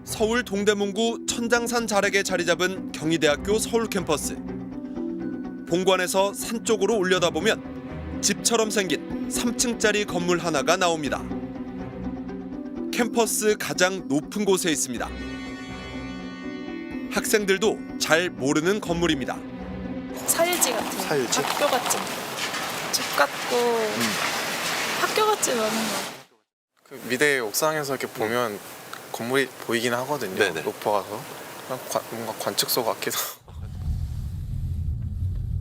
서울 동대문구 천장산 자락에 자리 잡은 경희대학교 서울 캠퍼스. 본관에서 산 쪽으로 올려다보면 집처럼 생긴 3층짜리 건물 하나가 나옵니다. 캠퍼스 가장 높은 곳에 있습니다. 학생들도 잘 모르는 건물입니다. 사일지 같은 사일지? 학교 같은 집 같고 학교 같지는 않은 것 같아요. 그 미대 옥상에서 이렇게 보면 건물이 보이긴 하거든요. 네네. 높아가서 그냥 뭔가 관측소 같기도.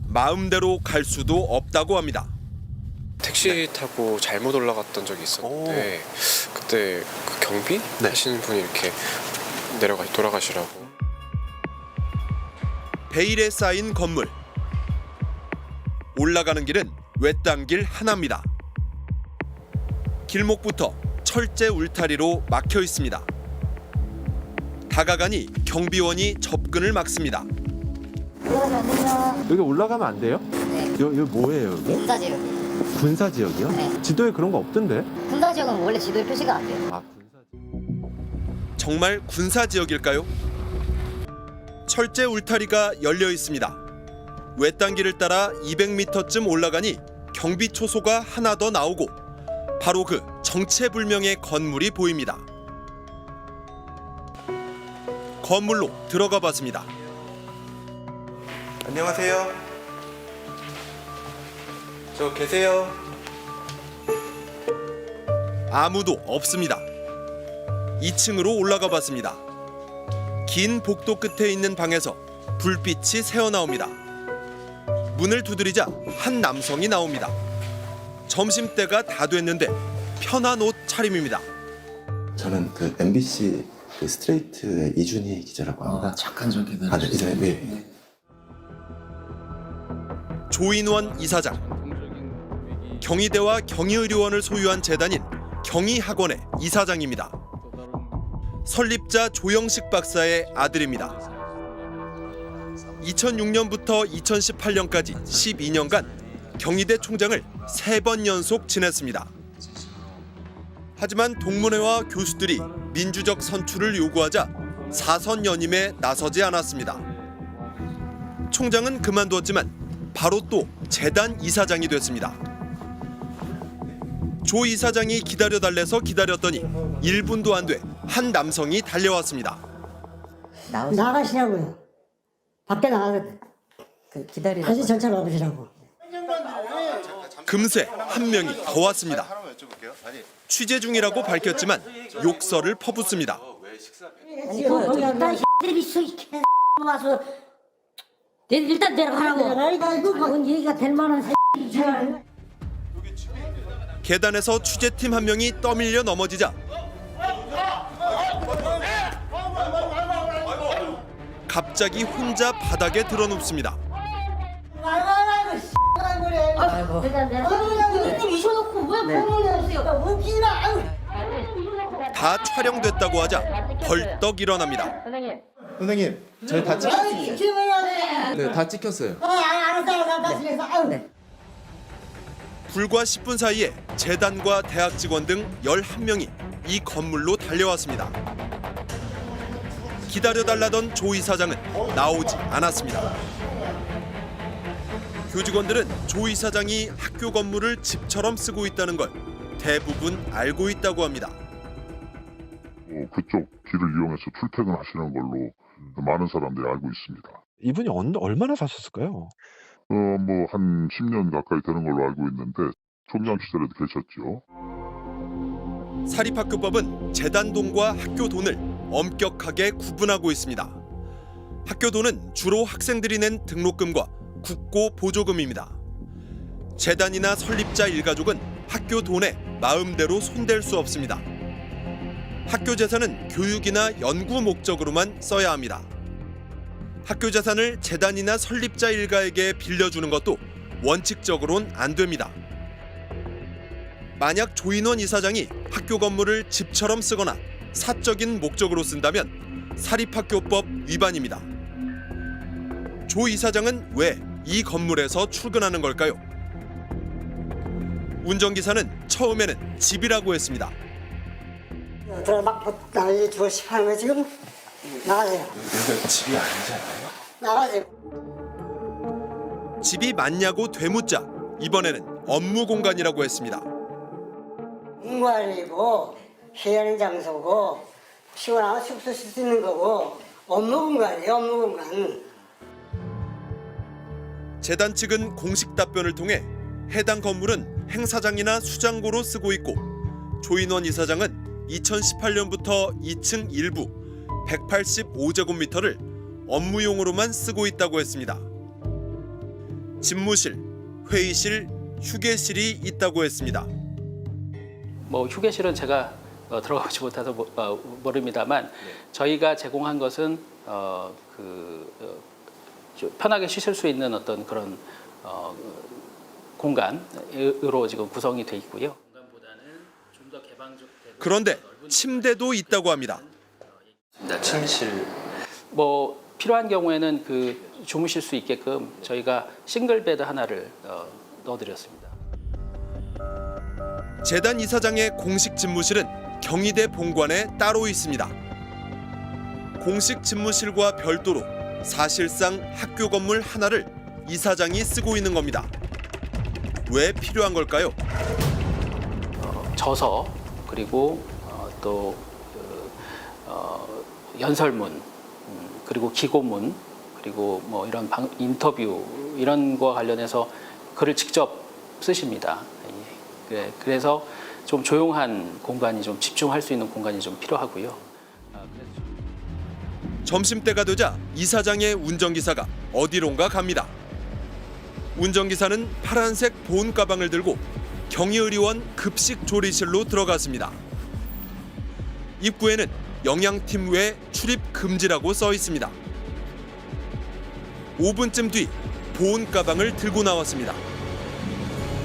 마음대로 갈 수도 없다고 합니다. 택시 타고 잘못 올라갔던 적이 있었는데 그때 그 경비 하시는 분이 이렇게 돌아가시라고. 베일에 쌓인 건물. 올라가는 길은 외딴 길 하나입니다. 길목부터 철제 울타리로 막혀 있습니다. 다가가니 경비원이 접근을 막습니다. 여기 올라가면 안 돼요? 네. 여기 뭐예요, 여기? 군사지역. 군사 지역이요? 네. 지도에 그런 거 없던데? 군사지역은 원래 지도에 표시가 안 돼요. 아, 군사 지역. 정말 군사 지역일까요? 철제 울타리가 열려 있습니다. 외딴 길을 따라 200m쯤 올라가니 경비 초소가 하나 더 나오고 바로 그 정체불명의 건물이 보입니다. 건물로 들어가 봤습니다. 안녕하세요. 저 계세요? 아무도 없습니다. 2층으로 올라가 봤습니다. 긴 복도 끝에 있는 방에서 불빛이 새어나옵니다. 문을 두드리자 한 남성이 나옵니다. 점심때가 다 됐는데 편한 옷 차림입니다. 저는 그 MBC 그 스트레이트의 이준희 기자라고 합니다. 착한 저 기다려. 아, 네, 기자님. 네. 조인원 이사장. 경희대와 경희의료원을 소유한 재단인 경희학원의 이사장입니다. 설립자 조영식 박사의 아들입니다. 2006년부터 2018년까지 12년간 경희대 총장을 3번 연속 지냈습니다. 하지만 동문회와 교수들이 민주적 선출을 요구하자 사선 연임에 나서지 않았습니다. 총장은 그만두었지만 바로 또 재단 이사장이 됐습니다. 조 이사장이 기다려달래서 기다렸더니 1분도 안 돼 한 남성이 달려왔습니다. 나가시라고요. 밖에 나가서 기다리다. 다시 전차 나오시라고. 금세 한 명이 더 왔습니다. 취재 중이라고 밝혔지만 욕설을 퍼붓습니다. 와서 일단 내려가라고. 그건 얘기가 될 만한 계단에서 취재팀 한 명이 떠밀려 넘어지자 갑자기 혼자 바닥에 드러눕습니다. 다 촬영됐다고 하자 벌떡 일어납니다. 선생님, 저희 다 찍혔어요. 네, 다 찍혔어요. 불과 10분 사이에 재단과 대학 직원 등 11명이 이 건물로 달려왔습니다. 기다려달라던 조 이사장은 나오지 않았습니다. 교직원들은 조 이사장이 학교 건물을 집처럼 쓰고 있다는 걸 대부분 알고 있다고 합니다. 그쪽 길을 이용해서 출퇴근하시는 걸로 많은 사람들이 알고 있습니다. 이분이 얼마나 사셨을까요? 뭐 한 10년 가까이 되는 걸로 알고 있는데 총장 시절에도 계셨죠. 사립학교법은 재단돈과 학교돈을 엄격하게 구분하고 있습니다. 학교돈은 주로 학생들이 낸 등록금과 국고 보조금입니다. 재단이나 설립자 일가족은 학교돈에 마음대로 손댈 수 없습니다. 학교 재산은 교육이나 연구 목적으로만 써야 합니다. 학교 재산을 재단이나 설립자 일가에게 빌려주는 것도 원칙적으로는 안 됩니다. 만약 조인원 이사장이 학교 건물을 집처럼 쓰거나 사적인 목적으로 쓴다면 사립학교법 위반입니다. 조 이사장은 왜 이 건물에서 출근하는 걸까요? 운전기사는 처음에는 집이라고 했습니다. 들어 막 난리 주고 싶어하는 거 지금 나가세요. 여기가 집이 아니잖아요. 나가세요. 집이 맞냐고 되묻자 이번에는 업무 공간이라고 했습니다. 공간이고 쉬는 장소고 시원하고 숙소 쉴 수 있는 거고 업무 공간이에요. 업무 공간. 재단 측은 공식 답변을 통해 해당 건물은 행사장이나 수장고로 쓰고 있고 조인원 이사장은 2018년부터 2층 일부 185제곱미터를 업무용으로만 쓰고 있다고 했습니다. 집무실, 회의실, 휴게실이 있다고 했습니다. 뭐 휴게실은 제가 들어가지 못해서 모릅니다만 저희가 제공한 것은 편하게 쉬실 수 있는 어떤 그런 공간으로 지금 구성이 돼 있고요. 그런데 침대도 있다고 합니다. 침실 뭐 필요한 경우에는 그 주무실 수 있게끔 저희가 싱글 베드 하나를 넣어드렸습니다. 재단 이사장의 공식 집무실은 경희대 본관에 따로 있습니다. 공식 집무실과 별도로 사실상 학교 건물 하나를 이사장이 쓰고 있는 겁니다. 왜 필요한 걸까요? 저서 그리고 또 연설문 그리고 기고문 그리고 뭐 이런 인터뷰 이런 거와 관련해서 글을 직접 쓰십니다. 그래서 좀 조용한 공간이 좀 집중할 수 있는 공간이 좀 필요하고요. 점심때가 되자 이사장의 운전기사가 어디론가 갑니다. 운전기사는 파란색 보온 가방을 들고 경희의료원 급식 조리실로 들어갔습니다. 입구에는 영양팀 외 출입 금지라고 써 있습니다. 5분쯤 뒤 보온 가방을 들고 나왔습니다.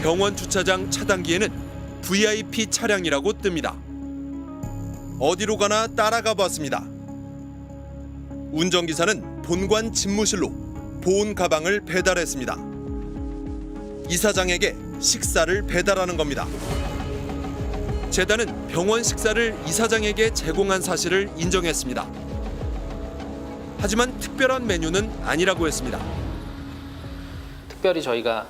병원 주차장 차단기에는 VIP 차량이라고 뜹니다. 어디로 가나 따라가 봤습니다. 운전기사는 본관 집무실로 보온 가방을 배달했습니다. 이사장에게 식사를 배달하는 겁니다. 재단은 병원 식사를 이사장에게 제공한 사실을 인정했습니다. 하지만 특별한 메뉴는 아니라고 했습니다. 특별히 저희가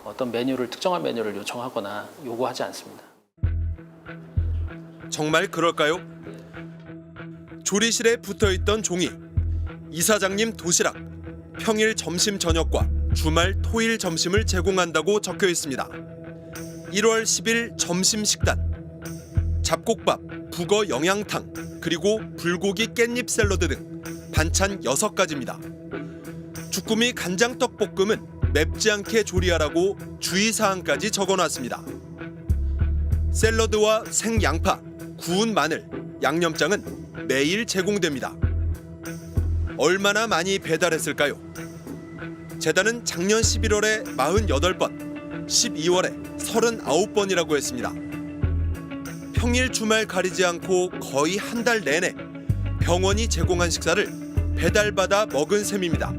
어떤 특정한 메뉴를 요청하거나 요구하지 않습니다. 정말 그럴까요? 조리실에 붙어있던 종이 이사장님 도시락, 평일 점심 저녁과 주말 토일 점심을 제공한다고 적혀 있습니다. 1월 10일 점심 식단, 잡곡밥, 북어 영양탕, 그리고 불고기 깻잎 샐러드 등 반찬 6가지입니다. 주꾸미 간장떡볶음은 맵지 않게 조리하라고 주의사항까지 적어놨습니다. 샐러드와 생양파, 구운 마늘, 양념장은 매일 제공됩니다. 얼마나 많이 배달했을까요? 재단은 작년 11월에 48번, 12월에 39번이라고 했습니다. 평일 주말 가리지 않고 거의 한 달 내내 병원이 제공한 식사를 배달받아 먹은 셈입니다.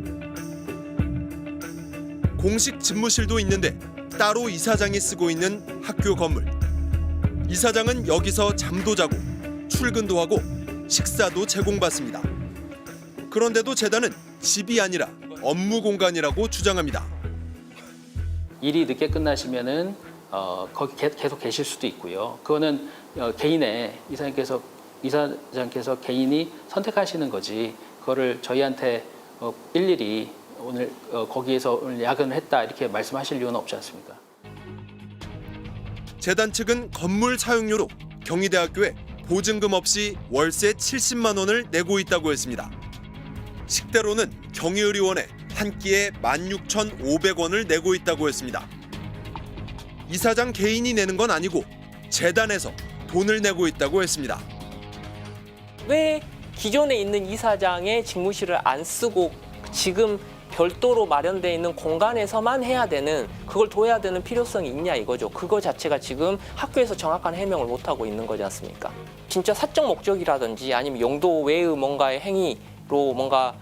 공식 집무실도 있는데 따로 이사장이 쓰고 있는 학교 건물. 이사장은 여기서 잠도 자고 출근도 하고 식사도 제공받습니다. 그런데도 재단은 집이 아니라 업무 공간이라고 주장합니다. 일이 늦게 끝나시면은 거기 계속 계실 수도 있고요. 그거는 개인의 이사장께서 개인이 선택하시는 거지. 그거를 저희한테 일일이 오늘 거기에서 오늘 야근을 했다 이렇게 말씀하실 이유는 없지 않습니까? 재단 측은 건물 사용료로 경희대학교에 보증금 없이 월세 70만 원을 내고 있다고 했습니다. 식대로는 경희의료원에 한 끼에 16,500원을 내고 있다고 했습니다. 이사장 개인이 내는 건 아니고 재단에서 돈을 내고 있다고 했습니다. 왜 기존에 있는 이사장의 직무실을 안 쓰고 지금 별도로 마련되어 있는 공간에서만 해야 되는, 그걸 둬야 되는 필요성이 있냐 이거죠. 그거 자체가 지금 학교에서 정확한 해명을 못하고 있는 거지 않습니까? 진짜 사적 목적이라든지 아니면 용도 외의 뭔가의 행위로 뭔가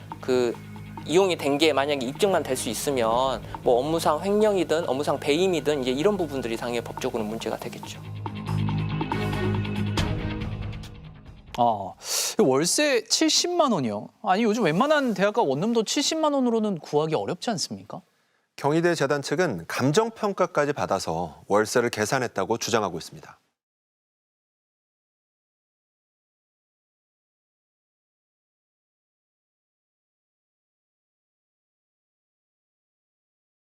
이용이 된 게 만약에 입증만 될 수 있으면 뭐 업무상 횡령이든 업무상 배임이든 이제 이런 부분들이 당연히 법적으로 문제가 되겠죠. 월세 70만 원이요? 아니 요즘 웬만한 대학가 원룸도 70만 원으로는 구하기 어렵지 않습니까? 경희대 재단 측은 감정평가까지 받아서 월세를 계산했다고 주장하고 있습니다.